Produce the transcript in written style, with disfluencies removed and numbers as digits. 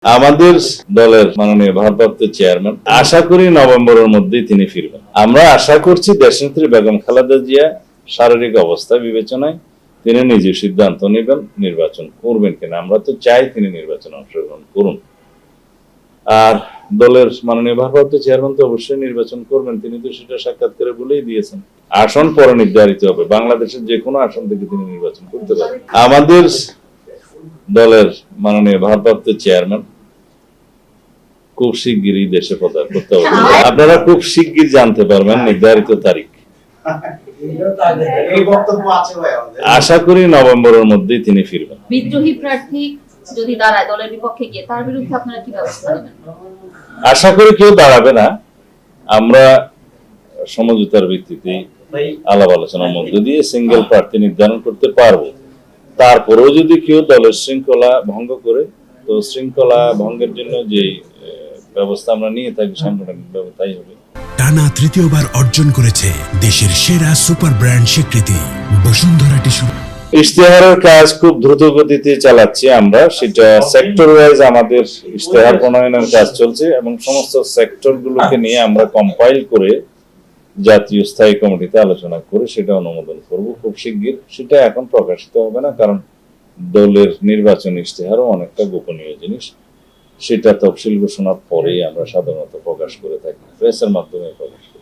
আমাদের দলের মাননীয় ভারপ্রাপ্ত চেয়ারম্যান আশা করি নভেম্বরের মধ্যেই তিনি ফিরবেন। আমরা আশা করছি দেশনেত্রী বেগম খালেদা জিয়া শারীরিক অবস্থা বিবেচনায় তিনি নিজে সিদ্ধান্ত নেবেন নির্বাচন করবেন কিনা। আমরা তো চাই তিনি নির্বাচনে অংশগ্রহণ করুন। আর দলের মাননীয় ভারপ্রাপ্ত চেয়ারম্যান তো অবশ্যই নির্বাচন করবেন, তিনি তো সেটা সাক্ষাৎকারে বলেই দিয়েছেন। আসন পরে নির্ধারিত হবে, বাংলাদেশের যে কোনো আসন থেকে তিনি নির্বাচন করতে পারবেন। আমাদের দলের মাননীয় ভারপ্রাপ্ত চেয়ারম্যান খুব শিগগিরই দেশে পদার্পণ করতে হবে। আপনারা খুব শিগগির জানতে পারবেন নির্ধারিত তারিখ। আশা করি নভেম্বরের মধ্যেই তিনি ফিরবেন। বিদ্রোহী প্রার্থী যদি দাঁড়ায় দলের বিপক্ষে গিয়ে, তার বিরুদ্ধে আপনারা কি ব্যবস্থা নেবেন? আশা করি কেউ দাঁড়াবে না। আমরা সমঝোতার ভিত্তিতে আলাপ আলোচনার মধ্য দিয়ে সিঙ্গেল প্রার্থী নির্ধারণ করতে পারবো। তারপরেও যদি কেউ দলের শৃঙ্খলা ভঙ্গ করে, তো শৃঙ্খলা ভঙ্গের জন্য যে ব্যবস্থা আমরা নিয়ে থাকি সাংগঠনিক ব্যবস্থাই হবে। টানা তৃতীয়বার অর্জন করেছে দেশের সেরা সুপার ব্র্যান্ড স্বীকৃতি বসুন্ধরা টিস্যু। ইশতেহারের কাজ খুব দ্রুত গতিতে চালাচ্ছি আমরা, সেটা সেক্টর ওয়াইজ আমাদের ইশতেহার প্রণয়নের কাজ চলছে এবং সমস্ত সেক্টর গুলোকে নিয়ে আমরা কম্পাইল করে জাতীয় স্থায়ী কমিটিতে আলোচনা করে সেটা অনুমোদন করব খুব শিগগির। সেটা এখন প্রকাশিত হবে না, কারণ দলের নির্বাচন ইশতেহারও অনেকটা গোপনীয় জিনিস। সেটা তফসিল ঘোষণার পরেই আমরা সাধারণত প্রকাশ করে থাকি, প্রেসের মাধ্যমে প্রকাশ করি।